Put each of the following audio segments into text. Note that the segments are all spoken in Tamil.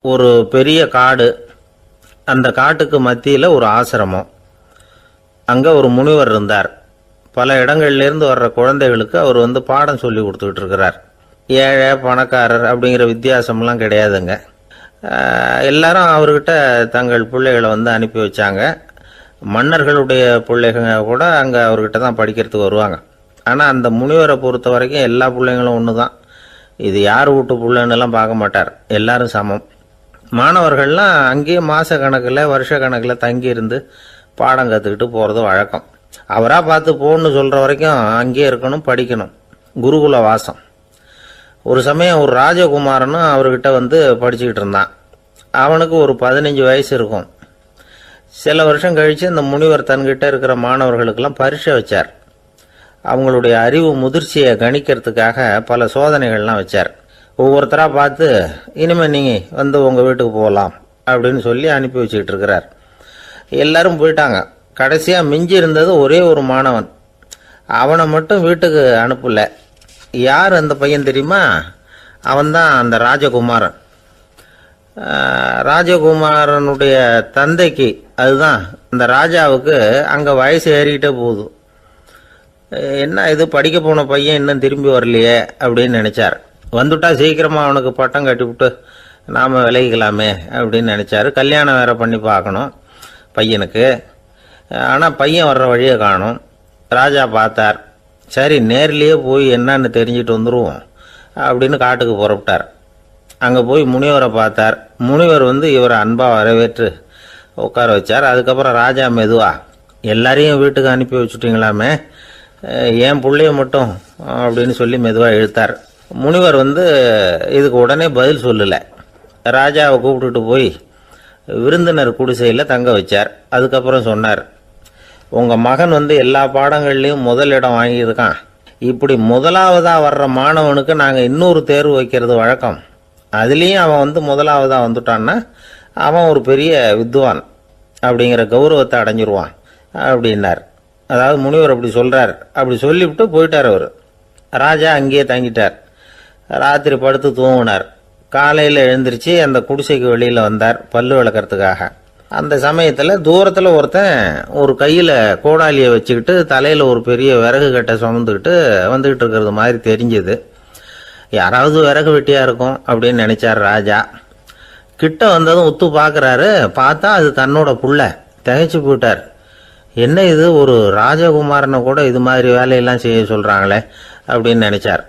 ஒரு பெரிய காடு. அந்த காட்டுக்கு மத்தியில் ஒரு ஆசிரமம். அங்கே ஒரு முனிவர் இருந்தார். பல இடங்கள்லேருந்து வர்ற குழந்தைகளுக்கு அவர் பாடம் சொல்லி கொடுத்துக்கிட்டு இருக்கிறார். ஏழை பணக்காரர் அப்படிங்கிற வித்தியாசம்லாம் கிடையாதுங்க. எல்லாரும் அவர்கிட்ட தங்கள் பிள்ளைகளை அனுப்பி வச்சாங்க. மன்னர்களுடைய பிள்ளைங்க கூட அங்கே அவர்கிட்ட தான் படிக்கிறதுக்கு வருவாங்க. ஆனால் அந்த முனிவரை பொறுத்த வரைக்கும் எல்லா பிள்ளைங்களும் ஒன்று தான். இது யார் வீட்டு பிள்ளைன்னெல்லாம் பார்க்க மாட்டார், எல்லாரும் சமம். மாணவர்கள்லாம் அங்கேயே மாத கணக்கில் வருஷ கணக்கில் தங்கியிருந்து பாடம் கற்றுக்கிட்டு போகிறது வழக்கம். அவராக பார்த்து போன்னு சொல்கிற வரைக்கும் அங்கேயே இருக்கணும், படிக்கணும். குருகுல வாசம். ஒரு சமயம் ஒரு ராஜகுமாரனும் அவர்கிட்ட படிச்சுக்கிட்டு இருந்தான். அவனுக்கு ஒரு 15 வயசு இருக்கும். சில வருஷம் கழித்து அந்த முனிவர் தன்கிட்ட இருக்கிற மாணவர்களுக்கெல்லாம் பரீட்சை வச்சார். அவங்களுடைய அறிவு முதிர்ச்சியை கணிக்கிறதுக்காக பல சோதனைகள்லாம் வச்சார். ஒவ்வொருத்தராக பார்த்து இனிமேல் நீங்கள் உங்கள் வீட்டுக்கு போகலாம் அப்படின்னு சொல்லி அனுப்பி வச்சுக்கிட்டு இருக்கிறார். எல்லாரும் போயிட்டாங்க. கடைசியாக மிஞ்சி இருந்தது ஒரே ஒரு மாணவன். அவனை மட்டும் வீட்டுக்கு அனுப்பலை. யார் அந்த பையன் தெரியுமா? அவன்தான் அந்த ராஜகுமாரன். ராஜகுமாரனுடைய தந்தைக்கு, அதுதான் அந்த ராஜாவுக்கு, அங்கே வயசு ஏறிக்கிட்டே போகுது. என்ன இது, படிக்க போன பையன் இன்னும் திரும்பி வரலையே அப்படின்னு நினைச்சார். வந்துட்டா சீக்கிரமாக அவனுக்கு பட்டம் கட்டிவிட்டு நாம் விலகிக்கலாமே அப்படின்னு நினச்சார். கல்யாணம் வேற பண்ணி பார்க்கணும் பையனுக்கு. ஆனால் பையன் வர்ற வழியை காணும். ராஜா பார்த்தார். சரி, நேர்லேயே போய் என்னன்னு தெரிஞ்சுட்டு வந்துடுவோம் அப்படின்னு காட்டுக்கு புறப்பட்டார். அங்கே போய் முனிவரை பார்த்தார். முனிவர் இவரை அன்பாக வரவேற்று உட்கார வச்சார். அதுக்கப்புறம் ராஜா மெதுவா, எல்லாரையும் வீட்டுக்கு அனுப்பி வச்சுட்டிங்களாமே, ஏன் பிள்ளைய மட்டும் அப்படின்னு சொல்லி மெதுவாக இழுத்தார். முனிவர் இதுக்கு உடனே பதில் சொல்லலை. ராஜாவை கூப்பிட்டுட்டு போய் விருந்தினர் குடிசையில் தங்க வச்சார். அதுக்கப்புறம் சொன்னார், உங்கள் மகன் எல்லா பாடங்கள்லையும் முதல் இடம் வாங்கியிருக்கான். இப்படி முதலாவதாக வர்ற மாணவனுக்கு நாங்கள் இன்னொரு தேர்வு வைக்கிறது வழக்கம். அதுலேயும் அவன் முதலாவதாக வந்துட்டான்னா அவன் ஒரு பெரிய வித்வான் அப்படிங்கிற கௌரவத்தை அடைஞ்சிருவான் அப்படின்னார். அதாவது முனிவர் அப்படி சொல்கிறார். அப்படி சொல்லிவிட்டு போயிட்டார் அவர். ராஜா அங்கேயே தங்கிட்டார். ராத்திரி படுத்து தூங்கினார். காலையில் எழுந்திரிச்சு அந்த குடிசைக்கு வெளியில் வந்தார் பல்லு விளக்கிறதுக்காக. அந்த சமயத்தில் தூரத்தில் ஒருத்தன் ஒரு கையில் கோடாலியை வச்சுக்கிட்டு தலையில் ஒரு பெரிய விறகு கட்டை சுமந்துக்கிட்டு வந்துக்கிட்டு இருக்கிறது மாதிரி தெரிஞ்சுது. யாராவது விறகு வெட்டியாக இருக்கும் அப்படின்னு நினச்சார் ராஜா. கிட்ட வந்ததும் உத்து பார்க்குறாரு. பார்த்தா அது தன்னோட புள்ள. திகைச்சு போயிட்டார். என்ன இது, ஒரு ராஜகுமாரனை கூட இது மாதிரி வேலையெல்லாம் செய்ய சொல்கிறாங்களே அப்படின்னு நினச்சார்.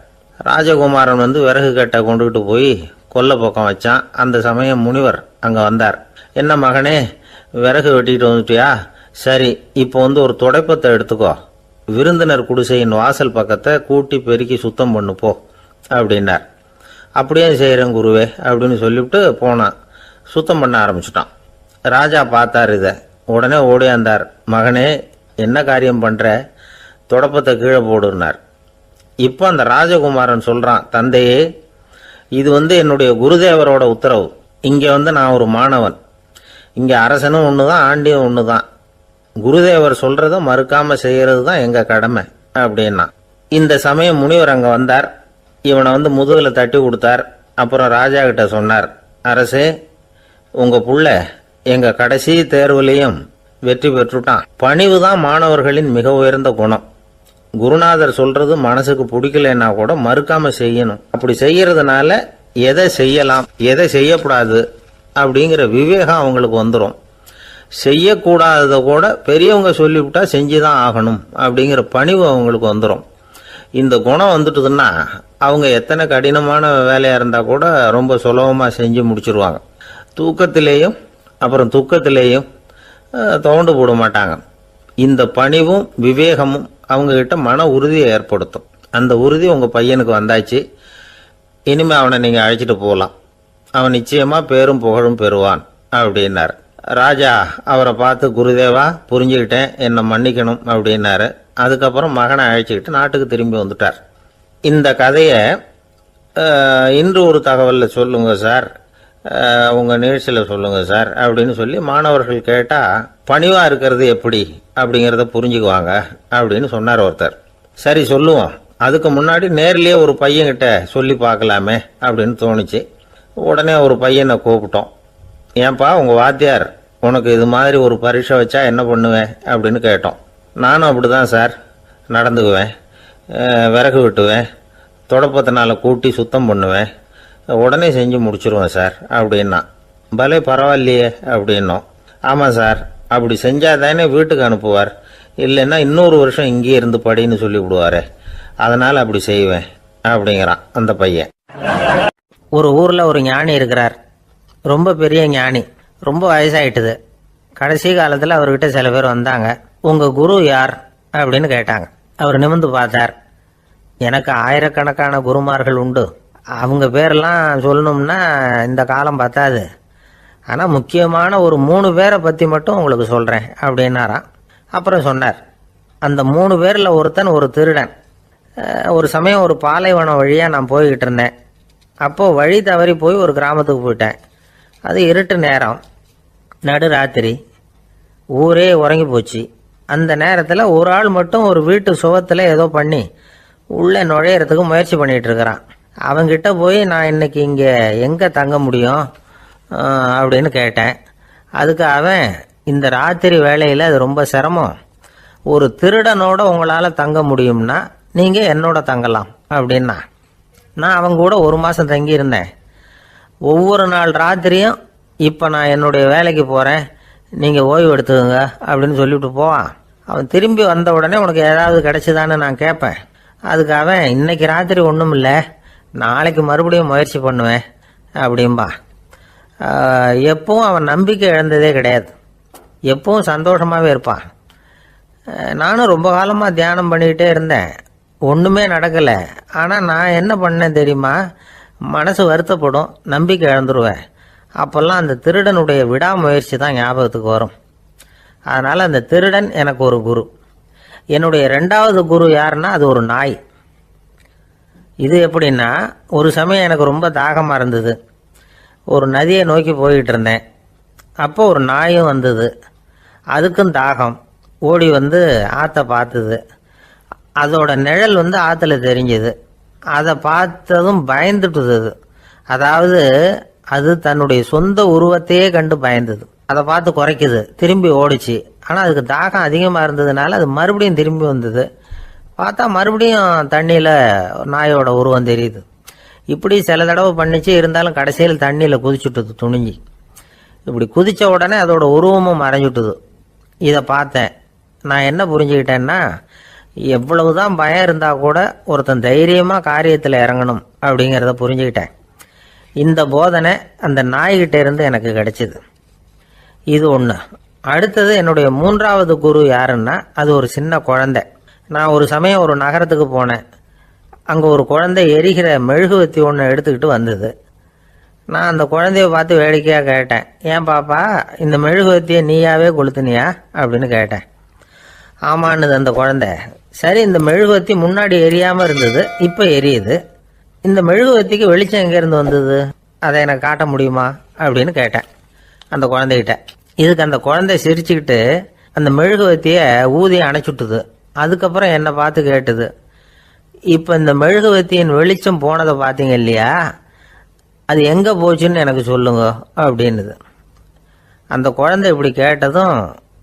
ராஜகுமாரன் விறகு கட்டை கொண்டுகிட்டு போய் கொல்லை பக்கம் வச்சான். அந்த சமயம் முனிவர் அங்கே வந்தார். என்ன மகனே, விறகு வெட்டிட்டு வந்துட்டியா? சரி, இப்போ ஒரு துடைப்பத்தை எடுத்துக்கோ, விருந்தினர் குடிசையின் வாசல் பக்கத்தை கூட்டி பெருக்கி சுத்தம் பண்ணு போ அப்படின்னார். அப்படியே செய்கிறேன் குருவே அப்படின்னு சொல்லிவிட்டு போனான். சுத்தம் பண்ண ஆரம்பிச்சிட்டான். ராஜா பார்த்தார் இதை. உடனே ஓடியாந்தார். மகனே, என்ன காரியம் பண்ணுற? துடப்பத்தை கீழே போடுனார். இப்போ அந்த ராஜகுமாரன் சொல்கிறான், தந்தையே, இது என்னுடைய குருதேவரோட உத்தரவு. இங்கே நான் ஒரு மாணவன். இங்கே அரசனும் ஒன்று தான், ஆண்டியும் ஒன்று தான். குருதேவர் சொல்கிறத மறுக்காமல் செய்கிறது தான் எங்கள் கடமை அப்படின்னா. இந்த சமயம் முனிவர் அங்கே வந்தார். இவனை முதுகில் தட்டி கொடுத்தார். அப்புறம் ராஜா கிட்ட சொன்னார், அரசே, உங்கள் புள்ள எங்கள் கடைசி தேர்வுலையும் வெற்றி பெற்றுட்டான். பணிவு தான் மாணவர்களின் மிக உயர்ந்த குணம். குருநாதர் சொல்றது மனசுக்கு பிடிக்கலன்னா கூட மறுக்காம செய்யணும். அப்படி செய்யறதுனால எதை செய்யலாம் எதை செய்யக்கூடாது அப்படிங்கிற விவேகம் அவங்களுக்கு வந்துடும். செய்யக்கூடாததை கூட பெரியவங்க சொல்லிவிட்டா செஞ்சுதான் ஆகணும் அப்படிங்கிற பணிவு அவங்களுக்கு வந்துடும். இந்த குணம் வந்துட்டுதுன்னா அவங்க எத்தனை கடினமான வேலையா இருந்தா கூட ரொம்ப சுலபமா செஞ்சு முடிச்சிருவாங்க. தூக்கத்திலேயும் அப்புறம் துக்கத்திலேயும் தோண்டு போட மாட்டாங்க. இந்த பணிவும் விவேகமும் அவங்க கிட்ட மன உறுதியை ஏற்படுத்தும். அந்த உறுதி உங்க பையனுக்கு வந்தாச்சு. இனிமே அவனை நீங்க அழைச்சிட்டு போகலாம். அவன் நிச்சயமா பேரும் புகழும் பெறுவான் அப்படின்னாரு. ராஜா அவரை பார்த்து, குருதேவா, புரிஞ்சுக்கிட்டேன், என்னை மன்னிக்கணும் அப்படின்னாரு. அதுக்கப்புறம் மகனை அழைச்சிக்கிட்டு நாட்டுக்கு திரும்பி வந்துட்டார். இந்த கதையை இன்று ஒரு தகவலில் சொல்லுங்க சார், உங்கள் நிகழ்ச்சியில் சொல்லுங்க சார் அப்படின்னு சொல்லி மாணவர்கள் கேட்டால் பணிவாக இருக்கிறது எப்படி அப்படிங்கிறத புரிஞ்சுக்குவாங்க அப்படின்னு சொன்னார் ஒருத்தர். சரி சொல்லுவோம், அதுக்கு முன்னாடி நேர்லேயே ஒரு பையன்கிட்ட சொல்லி பார்க்கலாமே அப்படின்னு தோணுச்சு. உடனே ஒரு பையனை கூப்பிட்டோம். ஏன்பா உங்கள் வாத்தியார் உனக்கு இது மாதிரி ஒரு பரீட்சை வச்சா என்ன பண்ணுவேன் அப்படின்னு கேட்டோம். நானும் அப்படி தான் சார் நடந்துக்குவேன், விறகு வெட்டுவேன், தொடப்பத்தினால கூட்டி சுத்தம் பண்ணுவேன், உடனே செஞ்சு முடிச்சிருவேன் சார் அப்படின்னா. பலே பரவாயில்லையே அப்படின்னோம். ஆமாம் சார், அப்படி செஞ்சால் தானே வீட்டுக்கு அனுப்புவார், இல்லைன்னா இன்னொரு வருஷம் இங்கேயே இருந்து படின்னு சொல்லி விடுவார், அதனால் அப்படி செய்வேன் அப்படிங்கிறான் அந்த பையன். ஒரு ஊரில் ஒரு ஞானி இருக்கிறார், ரொம்ப பெரிய ஞானி, ரொம்ப வயசாயிட்டுது. கடைசி காலத்தில் அவர்கிட்ட சில பேர் வந்தாங்க. உங்கள் குரு யார் அப்படின்னு கேட்டாங்க. அவர் நிமிர்ந்து பார்த்தார். எனக்கு ஆயிரக்கணக்கான குருமார்கள் உண்டு, அவங்க பேரெல்லாம் சொல்லணும்னா இந்த காலம் பத்தாது, ஆனால் முக்கியமான ஒரு 3 பேரை பற்றி மட்டும் உங்களுக்கு சொல்கிறேன் அப்படின்னாராம். அப்புறம் சொன்னார், அந்த 3 பேரில் ஒருத்தன் ஒரு திருடன். ஒரு சமயம் ஒரு பாலைவனம் வழியாக நான் போய்கிட்டு இருந்தேன். அப்போது வழி தவறி போய் ஒரு கிராமத்துக்கு போயிட்டேன். அது இருட்டு நேரம், நடு ராத்திரி, ஊரே உறங்கி போச்சு. அந்த நேரத்தில் ஒரு ஆள் மட்டும் ஒரு வீட்டு சுவத்தில் ஏதோ பண்ணி உள்ளே நுழையிறதுக்கு முயற்சி பண்ணிகிட்டு இருக்கிறான். அவங்கிட்ட போய் நான் இன்னைக்கு இங்கே எங்கே தங்க முடியும் அப்படின்னு கேட்டேன். அதுக்கு அவன், இந்த ராத்திரி வேளையில் அது ரொம்ப சிரமம், ஒரு திருடனோட உங்களால் தங்க முடியும்னா நீங்கள் என்னோட தங்கலாம் அப்படின்னா. நான் அவங்க கூட 1 மாதம் தங்கியிருந்தேன். ஒவ்வொரு நாள் ராத்திரியும் இப்போ நான் என்னுடைய வேலைக்கு போகிறேன், நீங்கள் ஓய்வு எடுத்துக்கோங்க அப்படின்னு சொல்லிவிட்டு போவான். அவன் திரும்பி வந்த உடனே உனக்கு ஏதாவது கிடைச்சிதான்னு நான் கேட்பேன். அதுக்கு அவன், இன்னைக்கு ராத்திரி ஒன்றும் இல்லை, நாளைக்கு மறுபடியும் முயற்சி பண்ணுவேன் அப்படின்பா. எப்பவும் அவன் நம்பிக்கை இழந்ததே கிடையாது, எப்பவும் சந்தோஷமாகவே இருப்பான். நானும் ரொம்ப காலமாக தியானம் பண்ணிக்கிட்டே இருந்தேன், ஒன்றுமே நடக்கலை. ஆனால் நான் என்ன பண்ணேன் தெரியுமா, மனசு வருத்தப்படும், நம்பிக்கை இழந்துருவேன். அப்போல்லாம் அந்த திருடனுடைய விடாமுயற்சி தான் ஞாபகத்துக்கு வரும். அதனால் அந்த திருடன் எனக்கு ஒரு குரு. என்னுடைய 2வது குரு யாருன்னா அது ஒரு நாய். இது எப்படின்னா, ஒரு சமயம் எனக்கு ரொம்ப தாகமாக இருந்தது. ஒரு நதியை நோக்கி போய்கிட்டு இருந்தேன். அப்போ ஒரு நாயும் வந்தது, அதுக்கும் தாகம். ஓடி வந்து ஆற்றை பார்த்தது. அதோட நிழல் வந்து ஆற்றுல தெரிஞ்சது. அதை பார்த்ததும் பயந்துட்டுது. அதாவது அது தன்னுடைய சொந்த உருவத்தையே கண்டு பயந்தது. அதை பார்த்து குறைக்குது, திரும்பி ஓடிச்சு. ஆனால் அதுக்கு தாகம் அதிகமாக இருந்ததுனால அது மறுபடியும் திரும்பி வந்தது. பார்த்தா மறுபடியும் தண்ணியில் நாயோட உருவம் தெரியுது. இப்படி சில தடவை பண்ணிச்சு. இருந்தாலும் கடைசியில் தண்ணியில் குதிச்சுட்டுது துணிஞ்சி. இப்படி குதித்த உடனே அதோட உருவமும் மறைஞ்சுட்டுது. இதை பார்த்தேன். நான் என்ன புரிஞ்சுக்கிட்டேன்னா, எவ்வளவுதான் பயம் இருந்தால் கூட ஒருத்தன் தைரியமாக காரியத்தில் இறங்கணும் அப்படிங்கிறத புரிஞ்சுக்கிட்டேன். இந்த போதனை அந்த நாய்கிட்ட இருந்து எனக்கு கிடைச்சிது. இது ஒன்று. அடுத்தது என்னுடைய 3வது குரு யாருன்னா அது ஒரு சின்ன குழந்தை. நான் ஒரு சமயம் ஒரு நகரத்துக்கு போனேன். அங்கே ஒரு குழந்தை எரிகிற மெழுகுவத்தி ஒன்று எடுத்துக்கிட்டு வந்தது. நான் அந்த குழந்தைய பார்த்து வேடிக்கையாக கேட்டேன், ஏன் பாப்பா இந்த மெழுகுவத்தியை நீயாவே கொளுத்துனியா அப்படின்னு கேட்டேன். ஆமான்னுது அந்த குழந்தை. சரி, இந்த மெழுகுவத்தி முன்னாடி எரியாமல் இருந்தது, இப்போ எரியுது. இந்த மெழுகுவத்திக்கு வெளிச்சம் எங்கேருந்து வந்தது, அதை எனக்கு காட்ட முடியுமா அப்படின்னு கேட்டேன் அந்த குழந்தைகிட்ட. இதுக்கு அந்த குழந்தை சிரிச்சுக்கிட்டு அந்த மெழுகுவத்தியை ஊதி அணைச்சுட்டுது. அதுக்கப்புறம் என்னை பார்த்து கேட்டுது, இப்போ இந்த மெழுகுவத்தியின் வெளிச்சம் போனதை பார்த்தீங்க இல்லையா, அது எங்கே போச்சுன்னு எனக்கு சொல்லுங்க அப்படின்னுது. அந்த குழந்தை இப்படி கேட்டதும்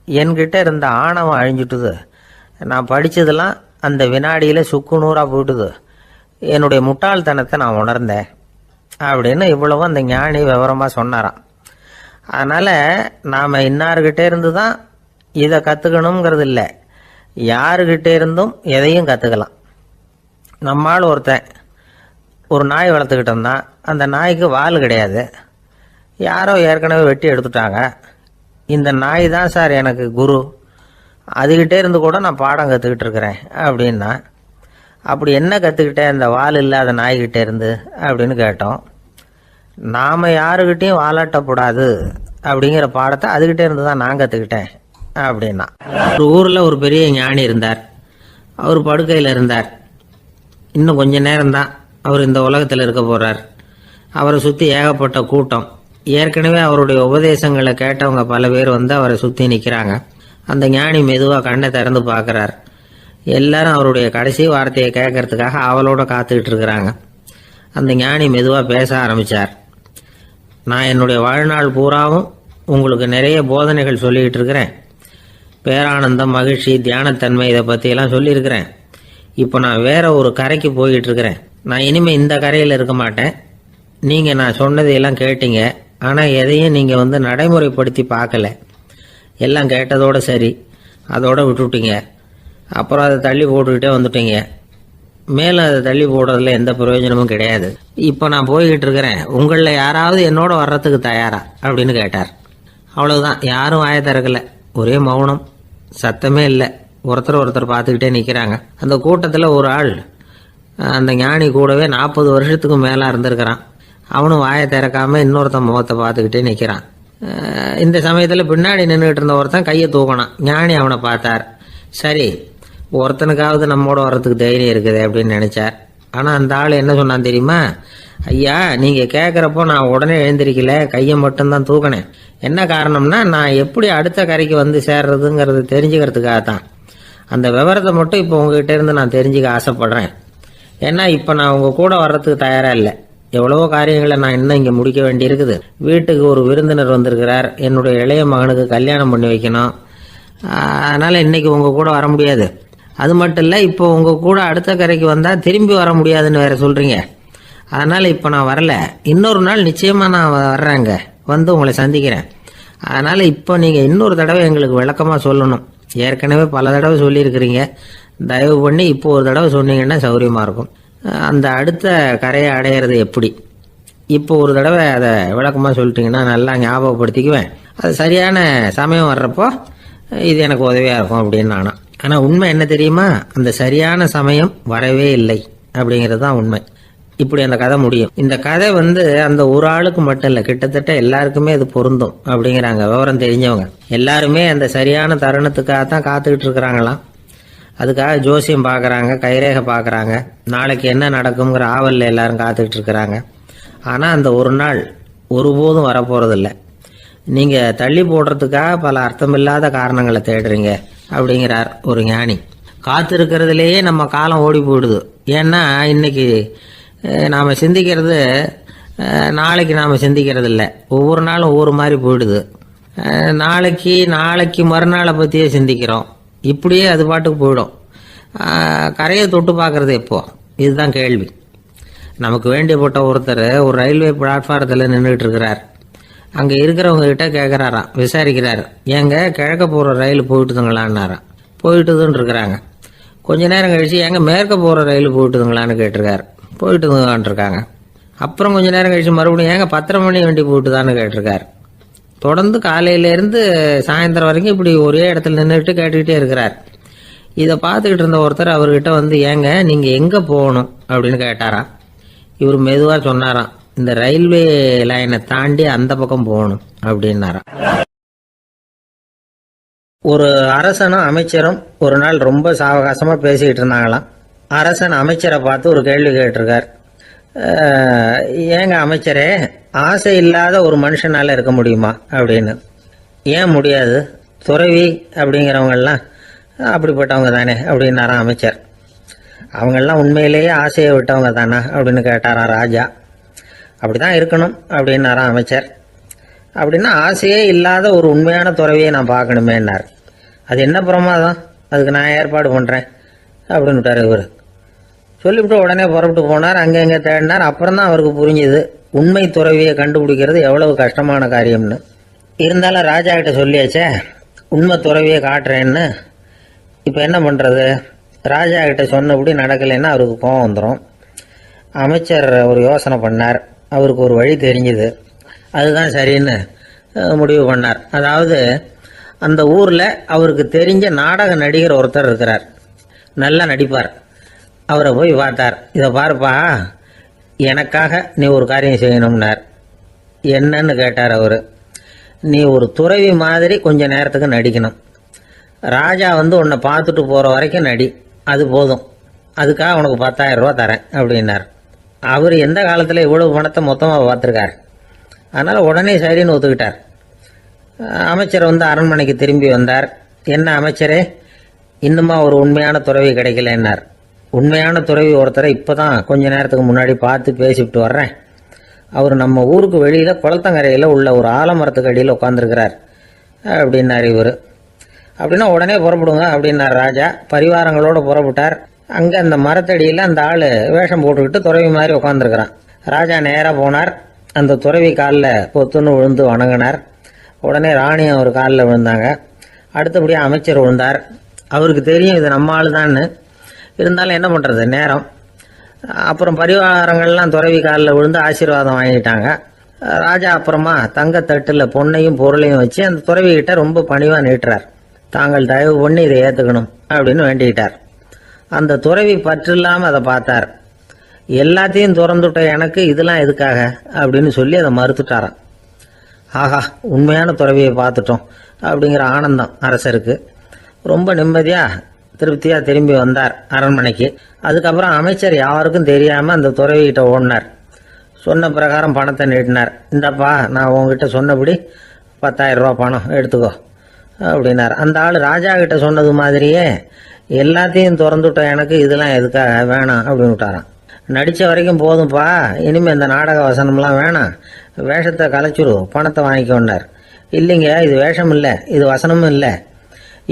என்கிட்ட இருந்த ஆணவம் அழிஞ்சுட்டுது. நான் படித்ததெல்லாம் அந்த வினாடியில் சுக்கு நூறாக போயிட்டுது. என்னுடைய முட்டாள்தனத்தை நான் உணர்ந்தேன் அப்படின்னு இவ்வளவும் அந்த ஞானி விவரமாக சொன்னாராம். அதனால் நாம் இன்னார்கிட்டே இருந்து தான் இதை கற்றுக்கணுங்கிறது இல்லை, யாருக்கிட்டே இருந்தும் எதையும் கற்றுக்கலாம். நம்மால் ஒருத்தன் ஒரு நாய் வளர்த்துக்கிட்டோம்னா அந்த நாய்க்கு வால் கிடையாது, யாரோ ஏற்கனவே வெட்டி எடுத்துட்டாங்க. இந்த நாய் தான் சார் எனக்கு குரு, அதுகிட்டே இருந்து கூட நான் பாடம் கற்றுக்கிட்டு இருக்கிறேன் அப்படின்னா. அப்படி என்ன கற்றுக்கிட்டேன் இந்த வால் இல்லாத நாய்கிட்டே இருந்து அப்படின்னு கேட்டோம். நாம் யாருக்கிட்டையும் வாலாட்டக்கூடாது அப்படிங்கிற பாடத்தை அதுகிட்டே இருந்து தான் நான் கற்றுக்கிட்டேன் அப்படின்னா. ஒரு ஊரில் ஒரு பெரிய ஞானி இருந்தார். அவர் படுக்கையில் இருந்தார். இன்னும் கொஞ்ச நேரம்தான் அவர் இந்த உலகத்தில் இருக்க போகிறார். அவரை சுற்றி ஏகப்பட்ட கூட்டம். ஏற்கனவே அவருடைய உபதேசங்களை கேட்டவங்க பல பேர் வந்து அவரை சுற்றி நிற்கிறாங்க. அந்த ஞானி மெதுவாக கண்ணை திறந்து பார்க்குறார். எல்லாரும் அவருடைய கடைசி வார்த்தையை கேட்கறதுக்காக அவளோட காத்துக்கிட்டு இருக்கிறாங்க. அந்த ஞானி மெதுவாக பேச ஆரம்பித்தார். நான் என்னுடைய வாழ்நாள் பூராவும் உங்களுக்கு நிறைய போதனைகள் சொல்லிக்கிட்டு இருக்கிறேன். பேரானந்தம், மகிழ்ச்சி, தியானத்தன்மை இதை பற்றியெல்லாம் சொல்லியிருக்கிறேன். இப்போ நான் வேற ஒரு கரைக்கு போய்கிட்டு இருக்கிறேன். நான் இனிமேல் இந்த கரையில் இருக்க மாட்டேன். நீங்கள் நான் சொன்னதையெல்லாம் கேட்டீங்க, ஆனால் எதையும் நீங்கள் நடைமுறைப்படுத்தி பார்க்கல. எல்லாம் கேட்டதோடு சரி, அதோட விட்டுவிட்டீங்க. அப்புறம் அதை தள்ளி போட்டுக்கிட்டே வந்துட்டீங்க. மேலும் அதை தள்ளி போடுறதுல எந்த பிரயோஜனமும் கிடையாது. இப்போ நான் போய்கிட்டு இருக்கிறேன். உங்களில் யாராவது என்னோட வர்றதுக்கு தயாரா அப்படின்னு கேட்டார். அவ்வளவுதான். யாரும் வாய திறக்கல. ஒரே மௌனம், சத்தமே இல்லை. ஒருத்தர் பார்த்துக்கிட்டே நிற்கிறாங்க. அந்த கூட்டத்தில் ஒரு ஆள் அந்த ஞானி கூடவே 40 வருஷத்துக்கு மேலே இருந்திருக்கிறான். அவனும் வாயை திறக்காம இன்னொருத்தன் முகத்தை பார்த்துக்கிட்டே நிற்கிறான். இந்த சமயத்தில் பின்னாடி நின்றுட்டு இருந்த ஒருத்தன் கையை தூக்கினான். ஞானி அவனை பார்த்தார். சரி, ஒருத்தனுக்காவது நம்மோட வர்றதுக்கு தைரியம் இருக்குது அப்படின்னு நினைச்சார். ஆனால் அந்த ஆள் என்ன சொன்னான் தெரியுமா? ஐயா, நீங்கள் கேட்குறப்போ நான் உடனே எழுந்திருக்கல, கையை மட்டும்தான் தூக்கினேன். என்ன காரணம்னா, நான் எப்படி அடுத்த கரைக்கு வந்து சேர்றதுங்கிறது தெரிஞ்சுக்கிறதுக்காக தான். அந்த விவரத்தை மட்டும் இப்போ உங்ககிட்ட இருந்து நான் தெரிஞ்சுக்க ஆசைப்படுறேன். ஏன்னா இப்போ நான் உங்கள் கூட வர்றதுக்கு தயாராக இல்லை. எவ்வளவோ காரியங்களை நான் இன்னும் இங்கே முடிக்க வேண்டியிருக்குது. வீட்டுக்கு ஒரு விருந்தினர் வந்திருக்கிறார். என்னுடைய இளைய மகனுக்கு கல்யாணம் பண்ணி வைக்கணும். அதனால் இன்னைக்கு உங்கள் கூட வர முடியாது. அது மட்டும் இல்லை, இப்போ உங்கள் கூட அடுத்த கரைக்கு வந்தால் திரும்பி வர முடியாதுன்னு வேற சொல்கிறீங்க. அதனால் இப்போ நான் வரல. இன்னொரு நாள் நிச்சயமாக நான் வர்றேங்க, வந்து உங்களை சந்திக்கிறேன். அதனால் இப்போ நீங்கள் இன்னொரு தடவை எங்களுக்கு விளக்கமாக சொல்லணும். ஏற்கனவே பல தடவை சொல்லியிருக்கிறீங்க. தயவு பண்ணி இப்போ ஒரு தடவை சொன்னீங்கன்னா சௌகரியமாக இருக்கும். அந்த அடுத்த கரையை அடையிறது எப்படி? இப்போ ஒரு தடவை அதை விளக்கமாக சொல்லிட்டீங்கன்னா நல்லா ஞாபகப்படுத்திக்குவேன். அது சரியான சமயம் வர்றப்போ இது எனக்கு உதவியாக இருக்கும் அப்படின்னு நானா. ஆனால் உண்மை என்ன தெரியுமா? அந்த சரியான சமயம் வரவே இல்லை அப்படிங்கிறது தான் உண்மை. இப்படி அந்த கதை முடியும். இந்த கதை அந்த ஒரு ஆளுக்கு மட்டும் இல்லை, கிட்டத்தட்ட எல்லாருக்குமே இது பொருந்தும் அப்படிங்கிறாங்க விவரம் தெரிஞ்சவங்க. எல்லாருமே அந்த சரியான தருணத்துக்காக தான் காத்துக்கிட்டு இருக்கிறாங்களாம். அதுக்காக ஜோசியம் பார்க்குறாங்க, கைரேகை பார்க்குறாங்க. நாளைக்கு என்ன நடக்குங்கிற ஆவலில் எல்லாரும் காத்துக்கிட்டு இருக்கிறாங்க. ஆனால் அந்த ஒரு நாள் ஒருபோதும் வரப்போகிறதில்ல. நீங்கள் தள்ளி போடுறதுக்காக பல அர்த்தமில்லாத காரணங்களை தேடுறீங்க அப்படிங்கிறார் ஒரு ஞானி. காத்திருக்கிறதுலேயே நம்ம காலம் ஓடி போயிடுது. ஏன்னா இன்னைக்கு நாம் சிந்திக்கிறது நாளைக்கு நாம் சிந்திக்கிறது இல்லை. ஒவ்வொரு நாளும் ஒவ்வொரு மாதிரி போயிடுது. நாளைக்கு மறுநாளை பற்றியே சிந்திக்கிறோம். இப்படியே அது பாட்டுக்கு போயிடும். கரையை தொட்டு பார்க்குறது எப்போ? இதுதான் கேள்வி. நமக்கு வேண்டியப்பட்ட ஒருத்தர் ஒரு ரயில்வே பிளாட்ஃபாரத்தில் நின்றுட்டு இருக்கிறார். அங்கே இருக்கிறவங்க கிட்ட கேட்குறாராம், விசாரிக்கிறார். ஏங்க கிழக்க போகிற ரயில் போயிட்டுதுங்களான்னாராம். போயிட்டுதுன்னு இருக்கிறாங்க. கொஞ்ச நேரம் கழிச்சு ஏங்க மேற்க போகிற ரயில் போயிட்டுதுங்களான்னு கேட்டிருக்காரு. போயிட்டுதுங்களான் இருக்காங்க. அப்புறம் கொஞ்ச நேரம் கழிச்சு மறுபடியும் ஏங்க 10:30 மணி வண்டி போயிட்டுதான்னு கேட்டிருக்காரு. தொடர்ந்து காலையிலேருந்து சாயந்தரம் வரைக்கும் இப்படி ஒரே இடத்துல நின்றுட்டு கேட்டுக்கிட்டே இருக்கிறார். இதை பார்த்துக்கிட்டு இருந்த ஒருத்தர் அவர்கிட்ட ஏங்க நீங்கள் எங்கே போகணும் அப்படின்னு கேட்டாராம். இவர் மெதுவாக சொன்னாராம், இந்த ரயில்வே லைனை தாண்டி அந்த பக்கம் போகணும் அப்படின்னாராம். ஒரு அரசனும் அமைச்சரும் ஒரு நாள் ரொம்ப சாவகாசமாக பேசிக்கிட்டு இருந்தாங்களாம். அரசன் அமைச்சரை பார்த்து ஒரு கேள்வி கேட்டிருக்கார். ஏங்க அமைச்சரே, ஆசை இல்லாத ஒரு மனுஷனால இருக்க முடியுமா அப்படின்னு. ஏன் முடியாது? துறவி அப்படிங்கிறவங்கெல்லாம் அப்படிப்பட்டவங்க தானே அப்படின்னாராம் அமைச்சர். அவங்கெல்லாம் உண்மையிலேயே ஆசையை விட்டவங்க தானா அப்படின்னு கேட்டாராம் ராஜா. அப்படிதான் இருக்கணும் அப்படின்னாராம் அமைச்சர். அப்படின்னா ஆசையே இல்லாத ஒரு உண்மையான துறவியை நான் பார்க்கணுமேன்னார். அது என்ன பிரமாதம், அதுக்கு நான் ஏற்பாடு பண்ணுறேன் அப்படின்னு விட்டார் இவர். சொல்லிவிட்டு உடனே புறப்பட்டு போனார். அங்கே எங்கே தேடினார். அப்புறம் தான் அவருக்கு புரிஞ்சுது உண்மை துறவியை கண்டுபிடிக்கிறது எவ்வளவு கஷ்டமான காரியம்னு. இருந்தாலும் ராஜா கிட்ட சொல்லியாச்சே, உண்மை துறவியை காட்டுறேன்னு. இப்போ என்ன பண்ணுறது? ராஜா கிட்ட சொன்னபடி நடக்கலைன்னா அவருக்கு கோபம் வந்துடும். அமைச்சர் ஒரு யோசனை பண்ணார். அவருக்கு ஒரு வழி தெரிஞ்சுது. அதுதான் சரின்னு முடிவு பண்ணார். அதாவது அந்த ஊரில் அவருக்கு தெரிஞ்ச நாடக நடிகர் ஒருத்தர் இருக்கிறார், நல்லா நடிப்பார். அவரை போய் பார்த்தார். இதை பாருப்பா, எனக்காக நீ ஒரு காரியம் செய்யணும்னார். என்னன்னு கேட்டார் அவர். நீ ஒரு துறவி மாதிரி கொஞ்ச நேரத்துக்கு நடிக்கணும். ராஜா உன்னை பார்த்துட்டு போகிற வரைக்கும் நடி, அது போதும். அதுக்காக உனக்கு 10,000 ரூபா தரேன் அப்படின்னார். அவர் எந்த காலத்தில் இவ்வளவு பணத்தை மொத்தமாக பார்த்துருக்கார். அதனால் உடனே சரின்னு ஒத்துக்கிட்டார். அமைச்சர் அரண்மனைக்கு திரும்பி வந்தார். என்ன அமைச்சரே, இன்னுமா ஒரு உண்மையான துறவி கிடைக்கலன்னார். உண்மையான துறவி ஒருத்தரை இப்போ தான் கொஞ்ச நேரத்துக்கு முன்னாடி பார்த்து பேசிவிட்டு வர்றேன். அவர் நம்ம ஊருக்கு வெளியில் குளத்தங்கரையில் உள்ள ஒரு ஆலமரத்துக்கு அடியில் உட்காந்துருக்கிறார் அப்படின்னார் இவர். அப்படின்னா உடனே புறப்படுங்க அப்படின்னார் ராஜா. பரிவாரங்களோடு புறப்பட்டார். அங்கே அந்த மரத்தடியில் அந்த ஆள் வேஷம் போட்டுக்கிட்டு துறவி மாதிரி உட்காந்துருக்கிறான். ராஜா நேராக போனார். அந்த துறவி காலில் பொத்துன்னு விழுந்து வணங்கினார். உடனே ராணி அவர் காலில் விழுந்தாங்க. அடுத்தபடியாக அமைச்சர் விழுந்தார். அவருக்கு தெரியும் இது நம்ம ஆள் தான்னு. இருந்தாலும் என்ன பண்ணுறது, நேரம். அப்புறம் பரிவாரங்கள்லாம் துறவி காலில் விழுந்து ஆசீர்வாதம் வாங்கிட்டாங்க. ராஜா அப்புறமா தங்கத்தட்டில் பொன்னையும் பொருளையும் வச்சு அந்த துறவிகிட்ட ரொம்ப பணிவாக நீட்டுறார். தாங்கள் தயவு பண்ணி இதை ஏற்றுக்கணும் அப்படின்னு வேண்டிக்கிட்டார். அந்த துறவி பற்று இல்லாமல் அதை பார்த்தார். எல்லாத்தையும் திறந்துட்ட எனக்கு இதெல்லாம் எதுக்காக அப்படின்னு சொல்லி அதை மறுத்துட்டாராம். ஆஹா, உண்மையான துறவியை பார்த்துட்டோம் அப்படிங்கிற ஆனந்தம் அரசருக்கு. ரொம்ப நிம்மதியாக திருப்தியாக திரும்பி வந்தார் அரண்மனைக்கு. அதுக்கப்புறம் அமைச்சர் யாருக்கும் தெரியாமல் அந்த துறவிகிட்ட ஓடினார். சொன்ன பிரகாரம் பணத்தை நீட்டினார். இந்தப்பா, நான் உங்ககிட்ட சொன்னபடி 10,000 ரூபா பணம் எடுத்துக்கோ அப்படின்னார். அந்த ஆள் ராஜா கிட்ட சொன்னது மாதிரியே எல்லாத்தையும் திறந்துவிட்ட எனக்கு இதெல்லாம் எதுக்காக வேணாம் அப்படின்னு விட்டாரான். நடித்த வரைக்கும் போதும்ப்பா, இனிமேல் இந்த நாடக வசனம்லாம் வேணாம், வேஷத்தை கலைச்சிரு, பணத்தை வாங்கிக்கோன்னார். இல்லைங்க, இது வேஷம் இல்லை, இது வசனமும் இல்லை,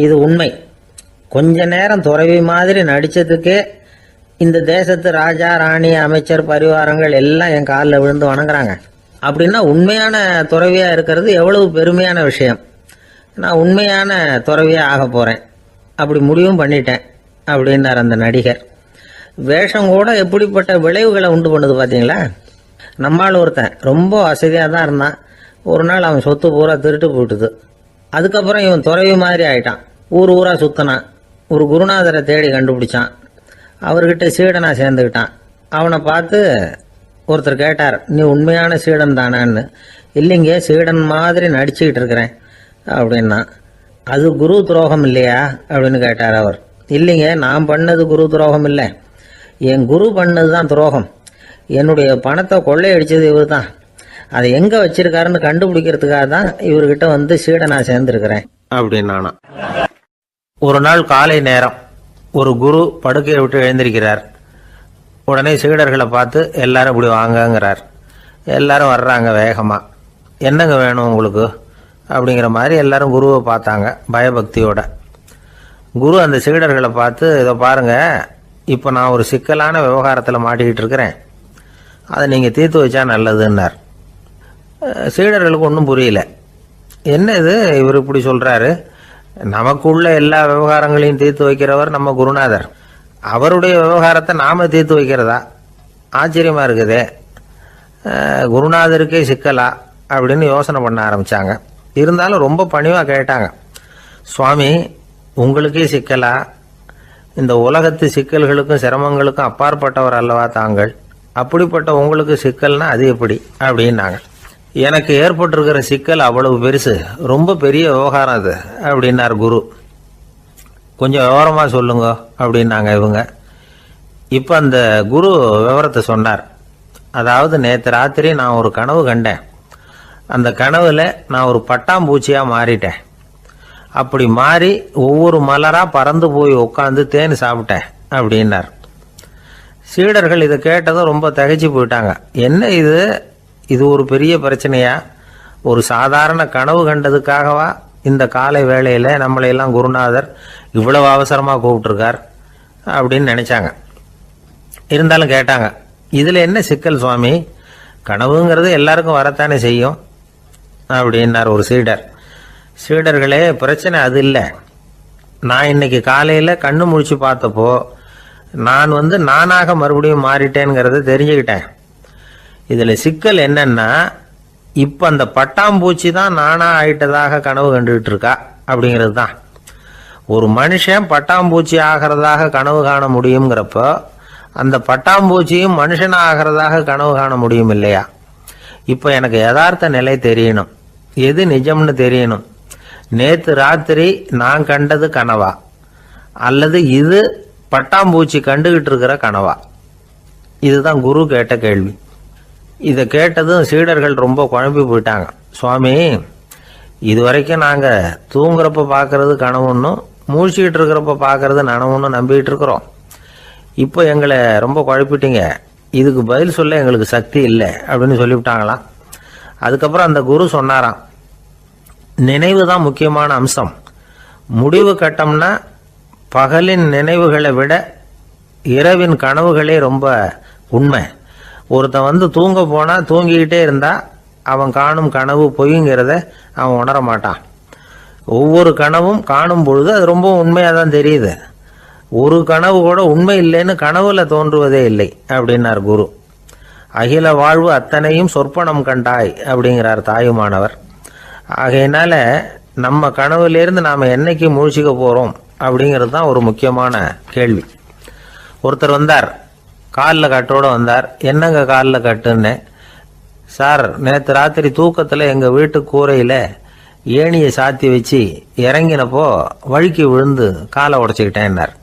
இது உண்மை. கொஞ்ச நேரம் துறவி மாதிரி நடித்ததுக்கே இந்த தேசத்து ராஜா, ராணி, அமைச்சர், பரிவாரங்கள் எல்லாம் என் காலில் விழுந்து வணங்குறாங்க. அப்படின்னா உண்மையான துறவியாக இருக்கிறது எவ்வளவு பெருமையான விஷயம். நான் உண்மையான துறவியாக ஆக போகிறேன், அப்படி முடிவும் பண்ணிட்டேன் அப்படின்னார் அந்த நடிகர். வேஷம் கூட எப்படிப்பட்ட விளைவுகளை உண்டு பண்ணுது பார்த்தீங்களா. நம்மால் ஒருத்தன் ரொம்ப வசதியாக தான் இருந்தான். ஒரு நாள் அவன் சொத்து பூரா திருட்டு போயிட்டுது. அதுக்கப்புறம் இவன் துறவி மாதிரி ஆயிட்டான். ஊர் ஊராக சுற்றினான். ஒரு குருநாதரை தேடி கண்டுபிடிச்சான். அவர்கிட்ட சீடனா சேர்ந்துக்கிட்டான். அவனை பார்த்து ஒருத்தர் கேட்டார், நீ உண்மையான சீடன் தானான்னு. இல்லைங்க, சீடன் மாதிரி நடிச்சுக்கிட்டு இருக்கிறேன் அப்படின்னா. அது குரு துரோகம் இல்லையா அப்படின்னு கேட்டார் அவர். இல்லைங்க, நான் பண்ணது குரு துரோகம் இல்லை, என் குரு பண்ணது தான் துரோகம். என்னுடைய பணத்தை கொள்ளையடிச்சது இவர் தான். அதை எங்கே வச்சிருக்காருன்னு கண்டுபிடிக்கிறதுக்காக தான் இவர்கிட்ட வந்து சீடனா சேர்ந்துருக்கிறேன் அப்படின்னானா. ஒரு நாள் காலை நேரம் ஒரு குரு படுக்கையை விட்டு எழுந்திருக்கிறார். உடனே சீடர்களை பார்த்து எல்லாரும் இப்படி வாங்கங்கிறார். எல்லாரும் வர்றாங்க வேகமாக. என்னங்க வேணும் உங்களுக்கு அப்படிங்கிற மாதிரி எல்லாரும் குருவை பார்த்தாங்க பயபக்தியோட. குரு அந்த சீடர்களை பார்த்து, இதை பாருங்கள், இப்போ நான் ஒரு சிக்கலான விவகாரத்தில் மாட்டிக்கிட்டு இருக்கிறேன், அதை நீங்கள் தீர்த்து வச்சா நல்லதுன்னார். சீடர்களுக்கு ஒன்றும் புரியல. என்ன இது இவர் இப்படி சொல்கிறாரு, நமக்குள்ள எல்லா விவகாரங்களையும் தீர்த்து வைக்கிறவர் நம்ம குருநாதர், அவருடைய விவகாரத்தை நாம் தீர்த்து வைக்கிறதா, ஆச்சரியமாக இருக்குதே, குருநாதருக்கே சிக்கலா அப்படின்னு யோசனை பண்ண ஆரம்பித்தாங்க. இருந்தாலும் ரொம்ப பணிவாக கேட்டாங்க, சுவாமி உங்களுக்கே சிக்கலா, இந்த உலகத்து சிக்கல்களுக்கும் சிரமங்களுக்கும் அப்பாற்பட்டவர் அல்லவா தாங்கள், அப்படிப்பட்ட உங்களுக்கு சிக்கல்னா அது எப்படி அப்படின்னாங்க. எனக்கு ஏற்பட்டிருக்கிற சிக்கல் அவ்வளவு பெருசு, ரொம்ப பெரிய விவகாரம் அது அப்படின்னார் குரு. கொஞ்சம் விவரமாக சொல்லுங்க அப்படின்னாங்க இவங்க. இப்போ அந்த குரு விவரத்தை சொன்னார். அதாவது நேற்று ராத்திரி நான் ஒரு கனவு கண்டேன். அந்த கனவுல நான் ஒரு பட்டாம்பூச்சியாக மாறிட்டேன். அப்படி மாறி ஒவ்வொரு மலராக பறந்து போய் உட்காந்து தேன் சாப்பிட்டேன் அப்படின்னார். சீடர்கள் இதை கேட்டதும் ரொம்ப திகைச்சு போயிட்டாங்க. என்ன இது, இது ஒரு பெரிய பிரச்சனையா, ஒரு சாதாரண கனவு கண்டதுக்காகவா இந்த காலை வேளையில் நம்மளையெல்லாம் குருநாதர் இவ்வளவு அவசரமாக கூப்பிட்டுருக்கார் அப்படின்னு நினச்சாங்க. இருந்தாலும் கேட்டாங்க, இதில் என்ன சிக்கல் சுவாமி, கனவுங்கிறது எல்லாருக்கும் வரத்தானே செய்யும் அப்படின்னார் ஒரு சீடர். சீடர்களே, பிரச்சனை அது இல்லை. நான் இன்னைக்கு காலையில் கண்ணு முழிச்சு பார்த்தப்போ நான் நானாக மறுபடியும் மாறிட்டேங்கிறத தெரிஞ்சுக்கிட்டேன். இதில் சிக்கல் என்னன்னா, இப்போ அந்த பட்டாம்பூச்சி தான் நானா ஆயிட்டதாக கனவு கண்டுகிட்டு இருக்கா அப்படிங்கிறது தான். ஒரு மனுஷன் பட்டாம்பூச்சி ஆகிறதாக கனவு காண முடியுங்கிறப்போ அந்த பட்டாம்பூச்சியும் மனுஷனா ஆகிறதாக கனவு காண முடியும் இல்லையா. இப்போ எனக்கு யதார்த்த நிலை தெரியணும், எது நிஜம்னு தெரியணும். நேற்று ராத்திரி நான் கண்டது கனவா, அல்லது இது பட்டாம்பூச்சி கண்டுகிட்டு இருக்கிற கனவா? இதுதான் குரு கேட்ட கேள்வி. இதை கேட்டதும் சீடர்கள் ரொம்ப குழம்பி போயிட்டாங்க. சுவாமி, இது வரைக்கும் நாங்கள் தூங்குறப்ப பார்க்கறது கனவுன்னும் மூழ்கிட்டு இருக்கிறப்ப பார்க்கறது நனவுன்னு நம்பிக்கிட்டு இருக்கிறோம். இப்போ எங்களை ரொம்ப குழப்பிட்டீங்க. இதுக்கு பதில் சொல்ல எங்களுக்கு சக்தி இல்லை அப்படின்னு சொல்லிவிட்டாங்களாம். அதுக்கப்புறம் அந்த குரு சொன்னாராம், நினைவு தான் முக்கியமான அம்சம். முடிவு கட்டம்னா பகலின் நினைவுகளை விட இரவின் கனவுகளே ரொம்ப உண்மை. ஒருத்தன் தூங்க போனால் தூங்கிக்கிட்டே இருந்தால் அவன் காணும் கனவு பொய்ங்கிறத அவன் உணர மாட்டான். ஒவ்வொரு கனவும் காணும் பொழுது அது ரொம்ப உண்மையாக தான் தெரியுது. ஒரு கனவு கூட உண்மை இல்லைன்னு கனவுல தோன்றுவதே இல்லை அப்படின்னார் குரு. அகில வாழ்வு அத்தனையும் சொற்பனம் கண்டாய் அப்படிங்கிறார் தாயுமானவர். ஆகையினால நம்ம கனவுலேருந்து நாம் என்னைக்கு முழிச்சிக்க போகிறோம் அப்படிங்கிறது தான் ஒரு முக்கியமான கேள்வி. ஒருத்தர் வந்தார், காலில் கட்டோடு வந்தார். என்னங்க காலில் கட்டுன்னு? சார், நேற்று ராத்திரி தூக்கத்தில் எங்கள் வீட்டு கூரையில் ஏணியை சாத்தி வச்சு இறங்கினப்போ வழுக்கி விழுந்து காலை உடச்சிக்கிட்டேன்னார்.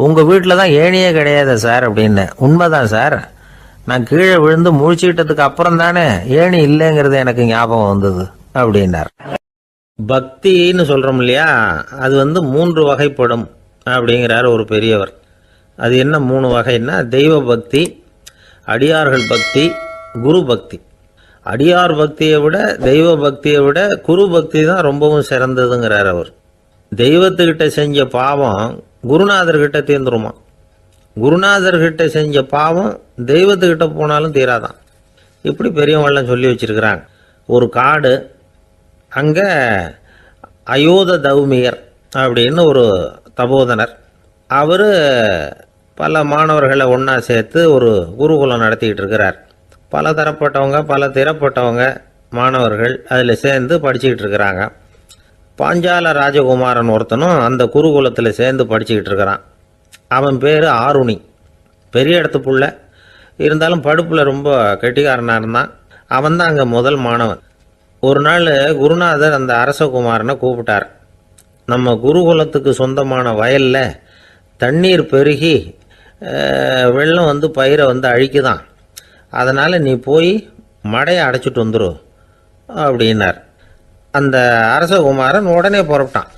உங்கள் வீட்டில் தான் ஏணியே கிடையாது சார் அப்படின்னு. உண்மைதான் சார், நான் கீழே விழுந்து முழிச்சுக்கிட்டதுக்கு அப்புறம் தானே ஏணி இல்லைங்கிறது எனக்கு ஞாபகம் வந்தது அப்படின்னார். பக்தின்னு சொல்கிறோம் இல்லையா, அது 3 வகைப்படும் அப்படிங்கிறார் ஒரு பெரியவர். அது என்ன 3 வகைன்னா, தெய்வ பக்தி, அடியார்கள் பக்தி, குரு பக்தி. அடியார் பக்தியை விட தெய்வ பக்தியை விட குரு பக்தி தான் ரொம்பவும் சிறந்ததுங்கிறார் அவர். தெய்வத்துக்கிட்ட செஞ்ச பாவம் குருநாதர்கிட்ட தீர்ந்துருமா, குருநாதர்கிட்ட செஞ்ச பாவம் தெய்வத்துக்கிட்ட போனாலும் தீராதான். இப்படி பெரியவங்களாம் சொல்லி வச்சிருக்கிறாங்க. ஒரு காடு, அங்கே அயோத தௌமியர் அப்படின்னு ஒரு தபோதனர். அவர் பல மாணவர்களை ஒன்றா சேர்த்து ஒரு குருகுலம் நடத்திக்கிட்டு இருக்கிறார். பல தரப்பட்டவங்க பல திறப்பட்டவங்க மாணவர்கள் அதில் சேர்ந்து படிச்சுக்கிட்டு இருக்கிறாங்க. பாஞ்சால ராஜகுமாரன் ஒருத்தனும் அந்த குருகுலத்தில் சேர்ந்து படிச்சுக்கிட்டு இருக்கிறான். அவன் பேர் ஆருணி. பெரிய இடத்து புள்ள, இருந்தாலும் படுப்பில் ரொம்ப கெட்டிக்காரனாக இருந்தான். அவன் தான் அங்கே முதல் மாணவன். ஒரு நாள் குருநாதர் அந்த அரசகுமாரனை கூப்பிட்டார். நம்ம குருகுலத்துக்கு சொந்தமான வயலில் தண்ணீர் பெருகி வெள்ளம் பயிரை அழிக்குதான், அதனால் நீ போய் மடையை அடைச்சிட்டு வந்துரு அப்படின்னார். அந்த அரசகுமாரன் உடனே புறப்பட்டான்.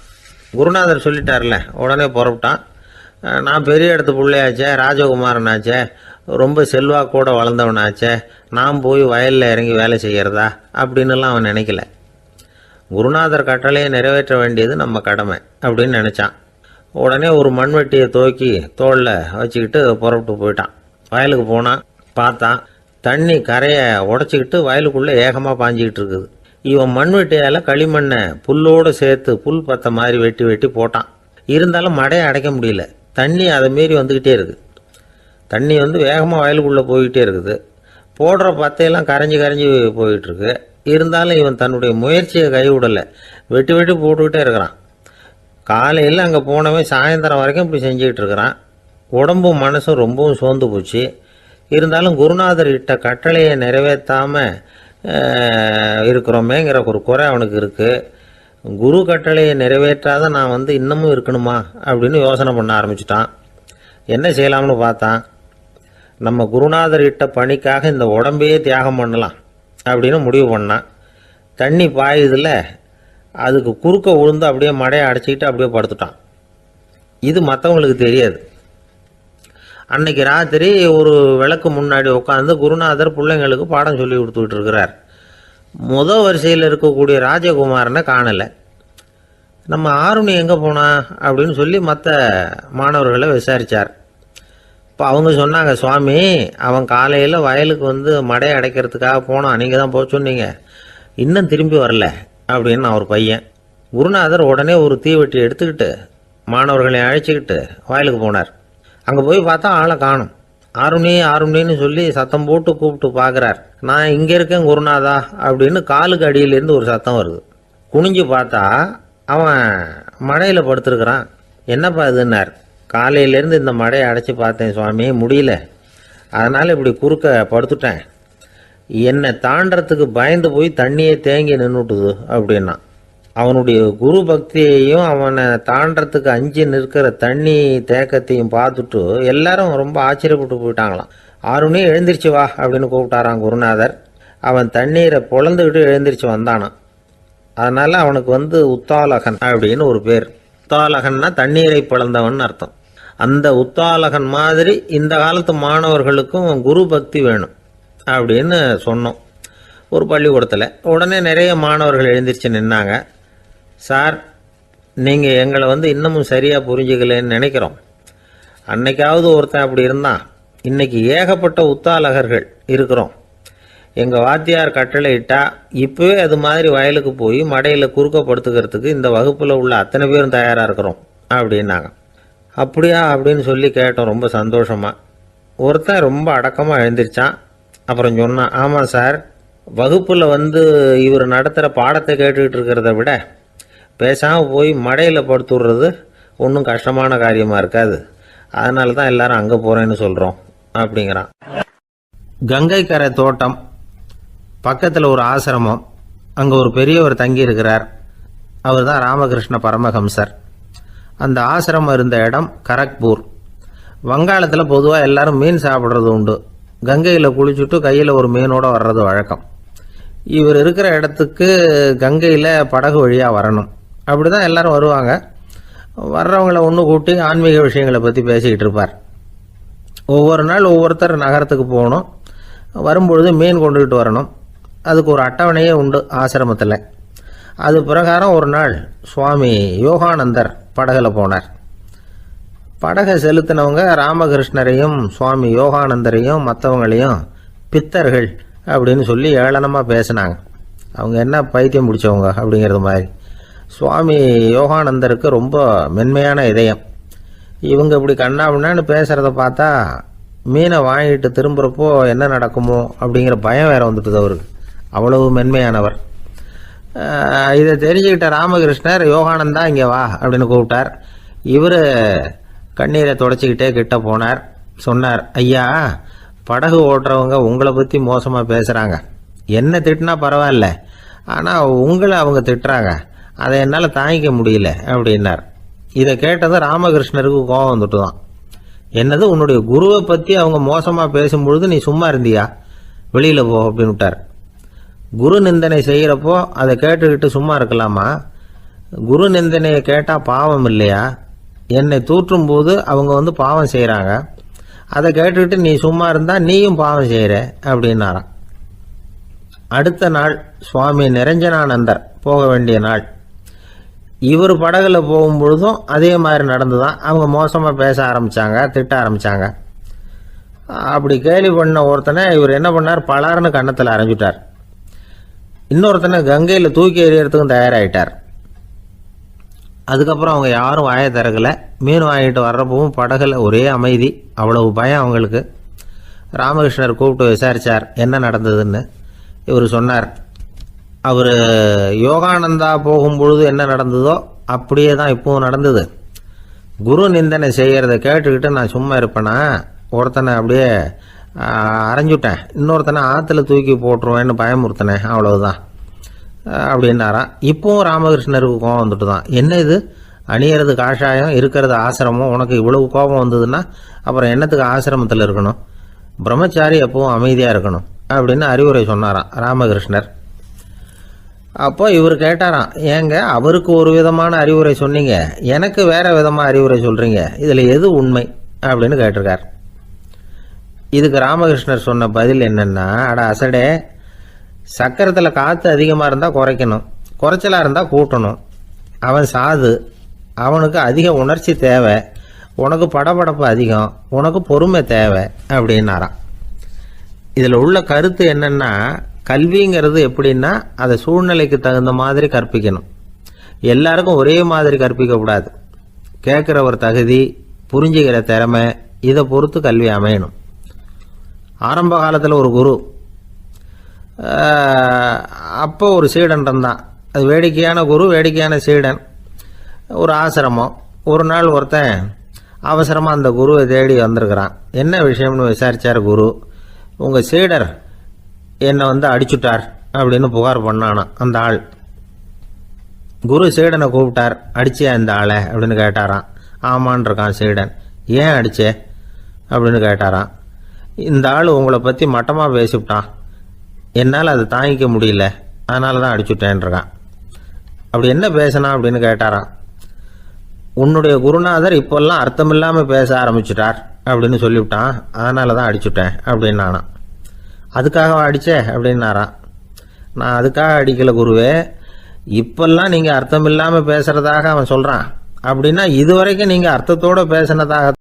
குருநாதர் சொல்லிட்டார்ல, உடனே புறப்பட்டான். நான் பெரிய இடத்து பிள்ளையாச்சே, ராஜகுமாரனாச்சே, ரொம்ப செல்வாக்கூட வளர்ந்தவனாச்சே, நான் போய் வயலில் இறங்கி வேலை செய்கிறதா அப்படின்னுலாம் அவன் நினைக்கல. குருநாதர் கட்டளையை நிறைவேற்ற வேண்டியது நம்ம கடமை அப்படின்னு நினச்சான். உடனே ஒரு மண்வெட்டியை துவக்கி தோளில் வச்சுக்கிட்டு புறப்பட்டு போயிட்டான். வயலுக்கு போனான். பார்த்தான், தண்ணி கரையை உடச்சிக்கிட்டு வயலுக்குள்ளே ஏகமாக பாஞ்சிக்கிட்டு இருக்குது. இவன் மண்வெட்டியால் களிமண்ணை புல்லோடு சேர்த்து புல் பத்த மாதிரி வெட்டி வெட்டி போட்டான். இருந்தாலும் மடையை அடைக்க முடியல. தண்ணி அதை மீறி வந்துக்கிட்டே இருக்குது. தண்ணி வேகமாக வயலுக்குள்ளே போய்கிட்டே இருக்குது. போடுற பத்தையெல்லாம் கரைஞ்சி கரைஞ்சி போயிட்டுருக்கு. இருந்தாலும் இவன் தன்னுடைய முயற்சியை கைவிடலை. வெட்டி வெட்டி போட்டுக்கிட்டே இருக்கிறான். காலையில் அங்கே போனவன் சாயந்தரம் வரைக்கும் இப்படி செஞ்சுக்கிட்டு இருக்கிறான். உடம்பும் மனசும் ரொம்பவும் சோர்ந்து போச்சு. இருந்தாலும் குருநாதர் இட்ட கட்டளையை நிறைவேற்றாமல் இருக்கிறோமேங்கிற ஒரு குறை அவனுக்கு இருக்குது. குரு கட்டளையை நிறைவேற்றாத நான் இன்னமும் இருக்கணுமா அப்படின்னு யோசனை பண்ண ஆரம்பிச்சிட்டான். என்ன செய்யலாம்னு பார்த்தான். நம்ம குருநாதர் இட்ட பணிக்காக இந்த உடம்பையே தியாகம் பண்ணலாம் அப்படின்னு முடிவு பண்ணான். தண்ணி பாயுதில்ல, அதுக்கு குறுக்க விழுந்து அப்படியே மடையை அடைச்சிக்கிட்டு அப்படியே படுத்துட்டான். இது மற்றவங்களுக்கு தெரியாது. அன்னைக்கு ராத்திரி ஒரு விளக்கு முன்னாடி உட்காந்து குருநாதர் பிள்ளைங்களுக்கு பாடம் சொல்லி கொடுத்துக்கிட்டு இருக்கிறார். வரிசையில் இருக்கக்கூடிய ராஜகுமாரனை காணலை. நம்ம ஆருணி எங்கே போனா அப்படின்னு சொல்லி மற்ற மாணவர்களை விசாரித்தார். இப்போ அவங்க சொன்னாங்க, சுவாமி, அவன் காலையில் வயலுக்கு மடையை அடைக்கிறதுக்காக போனான், நீங்கள் தான் போக சொன்னீங்க, இன்னும் திரும்பி வரல அப்படின்னு அவர் பையன். குருநாதர் உடனே ஒரு தீவெட்டி எடுத்துக்கிட்டு மாணவர்களை அழைச்சிக்கிட்டு வயலுக்கு போனார். அங்கே போய் பார்த்தா ஆளை காணும். ஆருணி ஆருணின்னு சொல்லி சத்தம் போட்டு கூப்பிட்டு பார்க்குறார். நான் இங்கே இருக்கேன் குருநாதா அப்படின்னு காலுக்கு அடியிலேருந்து ஒரு சத்தம் வருது. குனிஞ்சு பார்த்தா அவன் மடையில் படுத்துருக்கிறான். என்னப்பா இதுன்னார். காலையிலேருந்து இந்த மடையை அடைச்சி பார்த்தேன் சுவாமி, முடியல, அதனால் இப்படி குறுக்க படுத்துட்டேன். என்னை தாண்டறதுக்கு பயந்து போய் தண்ணியே தேங்கி நின்றுட்டுது அப்படின்னா. அவனுடைய குரு பக்தியையும் அவனை தாண்டறதுக்கு அஞ்சு நிற்கிற தண்ணி தேக்கத்தையும் பார்த்துட்டு எல்லாரும் ரொம்ப ஆச்சரியப்பட்டு போயிட்டாங்களாம். ஆருணி எழுந்திரிச்சு வா அப்படின்னு கூப்பிட்டாரான் குருநாதர். அவன் தண்ணீரை பொழந்துக்கிட்டு எழுந்திரிச்சு வந்தானான். அதனால் அவனுக்கு உத்தாலகன் அப்படின்னு ஒரு பேர். உத்தாலகன்னா தண்ணீரை பிளந்தவன் அர்த்தம். அந்த உத்தாலகன் மாதிரி இந்த காலத்து மாணவர்களுக்கும் குரு பக்தி வேணும் அப்படின்னு சொன்னோம் ஒரு பள்ளிக்கூடத்தில். உடனே நிறைய மாணவர்கள் எழுந்திரிச்சு நின்னாங்க. சார், நீங்கள் எங்களை இன்னமும் சரியாக புரிஞ்சுக்கலன்னு நினைக்கிறோம். அன்னைக்காவது ஒருத்தன் அப்படி இருந்தான், இன்னைக்கு ஏகப்பட்ட உத்தாலகர்கள் இருக்கிறோம். எங்கள் வாத்தியார் கட்டளை இட்டா இப்போவே அது மாதிரி வயலுக்கு போய் மடையில் குறுக்கப்படுத்துக்கிறதுக்கு இந்த வகுப்பில் உள்ள அத்தனை பேரும் தயாராக இருக்கிறோம் அப்படின்னாங்க. அப்படியா அப்படின்னு சொல்லி கேட்டோம் ரொம்ப சந்தோஷமாக. ஒருத்தன் ரொம்ப அடக்கமாக எழுந்திரிச்சான். அப்புறம் சொன்னான், ஆமாம் சார், வகுப்பில் இவர் நடத்துகிற பாடத்தை கேட்டுக்கிட்டு இருக்கிறத விட பேசாமல் போய் மடையில் படுத்துடுறது ஒன்றும் கஷ்டமான காரியமாக இருக்காது. அதனால தான் எல்லாரும் அங்கே போகிறேன்னு சொல்கிறோம் அப்படிங்கிறான். கங்கை கரை தோட்டம் பக்கத்தில் ஒரு ஆசிரமம், அங்கே ஒரு பெரியவர் தங்கி இருக்கிறார். அவர் தான் ராமகிருஷ்ண பரமஹம்சர். அந்த ஆசிரமம் இருந்த இடம் கரக்பூர். வங்காளத்தில் பொதுவாக எல்லாரும் மீன் சாப்பிட்றது உண்டு. கங்கையில் குளிச்சுட்டு கையில் ஒரு மீனோடு வர்றது வழக்கம். இவர் இருக்கிற இடத்துக்கு கங்கையில் படகு வழியாக வரணும். அப்படி தான் எல்லாரும் வருவாங்க. வர்றவங்கள ஒன்று கூட்டி ஆன்மீக விஷயங்களை பற்றி பேசிக்கிட்டு இருப்பார். ஒவ்வொரு நாள் ஒவ்வொருத்தர் நகரத்துக்கு போகணும். வரும்பொழுது மீன் கொண்டுகிட்டு வரணும். அதுக்கு ஒரு அட்டவணையே உண்டு ஆசிரமத்தில். அது பிரகாரம் ஒரு நாள் சுவாமி யோகானந்தர் படகில் போனார். படகை செலுத்தினவங்க ராமகிருஷ்ணரையும் சுவாமி யோகானந்தரையும் மற்றவங்களையும் பித்தர்கள் அப்படின்னு சொல்லி ஏளனமாக பேசினாங்க. அவங்க என்ன பைத்தியம் பிடிச்சவங்க அப்படிங்கிறது மாதிரி. சுவாமி யோகானந்தருக்கு ரொம்ப மென்மையான இதயம். இவங்க இப்படி கண்ணாபின்னான்னு பேசுகிறத பார்த்தா மீனை வாங்கிட்டு திரும்புகிறப்போ என்ன நடக்குமோ அப்படிங்கிற பயம் வேற வந்துட்டுது அவருக்கு. அவ்வளவு மென்மையானவர். இதை தெரிஞ்சுக்கிட்ட ராமகிருஷ்ணர், யோகானந்தா இங்கே வா அப்படின்னு கூப்பிட்டார். இவர் கண்ணீரை தொடச்சிக்கிட்டே கிட்ட போனார். சொன்னார், ஐயா, படகு ஓட்டுறவங்க உங்களை பற்றி மோசமாக பேசுகிறாங்க. என்ன திட்டினா பரவாயில்ல, ஆனால் உங்களை அவங்க திட்டுறாங்க. அதை என்னால் தாங்கிக்க முடியல அப்படின்னார். இதை கேட்டதும் ராமகிருஷ்ணருக்கு கோபம் வந்துட்டு தான். என்னது, உன்னுடைய குருவை பற்றி அவங்க மோசமாக பேசும்பொழுது நீ சும்மா இருந்தியா? வெளியில் போ அப்படின்னு விட்டார். குரு நிந்தனை செய்கிறப்போ அதை கேட்டுக்கிட்டு சும்மா இருக்கலாமா? குரு நிந்தனையை கேட்டால் பாவம் இல்லையா? என்னை தூற்றும் போது அவங்க பாவம் செய்கிறாங்க. அதை கேட்டுக்கிட்டு நீ சும்மா இருந்தால் நீயும் பாவம் செய்கிற அப்படின்னாராம். அடுத்த நாள் சுவாமி நிரஞ்சனானந்தர் போக வேண்டிய நாள். இவர் படகுல போகும்பொழுதும் அதே மாதிரி நடந்துதான். அவங்க மோசமாக பேச ஆரம்பித்தாங்க, திட்ட ஆரம்பித்தாங்க. அப்படி கேலி பண்ண ஒருத்தனை இவர் என்ன பண்ணார், பலார்னு கன்னத்தில் அரைஞ்சிட்டார். இன்னொருத்தனை கங்கையில் தூக்கி எறியறதுக்கும் தயாராகிட்டார். அதுக்கப்புறம் அவங்க யாரும் வாயை திறக்கலை. மீன் வாங்கிட்டு வர்றப்பவும் படகுல ஒரே அமைதி. அவ்வளவு பயம் அவங்களுக்கு. ராமகிருஷ்ணர் கூப்பிட்டு விசாரித்தார் என்ன நடந்ததுன்னு. இவர் சொன்னார், அவர் யோகானந்தா போகும்பொழுது என்ன நடந்ததோ அப்படியே தான் இப்பவும் நடந்தது. குரு நிந்தனை செய்கிறத கேட்டுக்கிட்டு நான் சும்மா இருப்பேனா? ஒருத்தனை அப்படியே அரைஞ்சுட்டேன், இன்னொருத்தனை ஆற்றுல தூக்கி போட்டுருவேன்னு பயமுறுத்தினேன், அவ்வளவுதான் அப்படின்னாராம். இப்போவும் ராமகிருஷ்ணருக்கு கோபம் வந்துட்டு தான். என்ன இது, அணியறது காஷாயம், இருக்கிறது ஆசிரமம், உனக்கு இவ்வளவு கோபம் வந்ததுன்னா அப்புறம் என்னத்துக்கு ஆசிரமத்தில் இருக்கணும்? பிரம்மச்சாரி எப்பவும் அமைதியாக இருக்கணும் அப்படின்னு அறிவுரை சொன்னாராம் ராமகிருஷ்ணர். அப்போ இவர் கேட்டாராம், ஏங்க அவருக்கு ஒரு விதமான அறிவுரை சொன்னீங்க, எனக்கு வேற விதமாக அறிவுரை சொல்கிறீங்க, இதில் எது உண்மை அப்படின்னு கேட்டிருக்கார். இதுக்கு ராமகிருஷ்ணர் சொன்ன பதில் என்னன்னா, அட அசடே, சக்கரத்தில் காற்று அதிகமாக இருந்தால் குறைக்கணும், குறைச்சலாக இருந்தால் கூட்டணும். அவன் சாது, அவனுக்கு அதிக உணர்ச்சி தேவை, உனக்கு படபடப்பு அதிகம், உனக்கு பொறுமை தேவை அப்படின்னாராம். இதில் உள்ள கருத்து என்னன்னா, கல்விங்கிறது எப்படின்னா அதை சூழ்நிலைக்கு தகுந்த மாதிரி கற்பிக்கணும். எல்லாருக்கும் ஒரே மாதிரி கற்பிக்கக்கூடாது. கேட்குறவர் தகுதி, புரிஞ்சுக்கிற திறமை, இதை பொறுத்து கல்வி அமையணும். ஆரம்ப காலத்தில் ஒரு குரு, அப்போ ஒரு சீடன் இருந்தான். அது வேடிக்கையான குரு, வேடிக்கையான சீடன். ஒரு ஆசிரமம். ஒரு நாள் ஒருத்தன் அவசரமாக அந்த குருவை தேடி வந்திருக்கிறான். என்ன விஷயம்னு விசாரித்தார் குரு. உங்கள் சீடர் என்னை அடிச்சுட்டார் அப்படின்னு புகார் பண்ணானா அந்த ஆள். குரு சீடனை கூப்பிட்டார். அடிச்சியா இந்த ஆளை அப்படின்னு கேட்டாராம். ஆமான் இருக்கான் சீடன். ஏன் அடிச்சே அப்படின்னு கேட்டாராம். இந்த ஆள் உங்களை பற்றி மட்டமாக பேசிவிட்டான், என்னால் அதை தாங்கிக்க முடியல, அதனால தான் அடிச்சுட்டேன் இருக்கான். அப்படி என்ன பேசினா அப்படின்னு கேட்டாராம். உன்னுடைய குருநாதர் இப்பெல்லாம் அர்த்தமில்லாமல் பேச ஆரம்பிச்சிட்டார் அப்படின்னு சொல்லிவிட்டான், அதனால தான் அடிச்சுட்டேன் அப்படின்னு நானான். அதுக்காக அடித்தே அப்படின்னாரான். நான் அதுக்காக அடிக்கலை குருவே, இப்பெல்லாம் நீங்கள் அர்த்தமில்லாமல் பேசுகிறதாக அவன் சொல்கிறான், அப்படின்னா இதுவரைக்கும் நீங்கள் அர்த்தத்தோடு பேசினதாக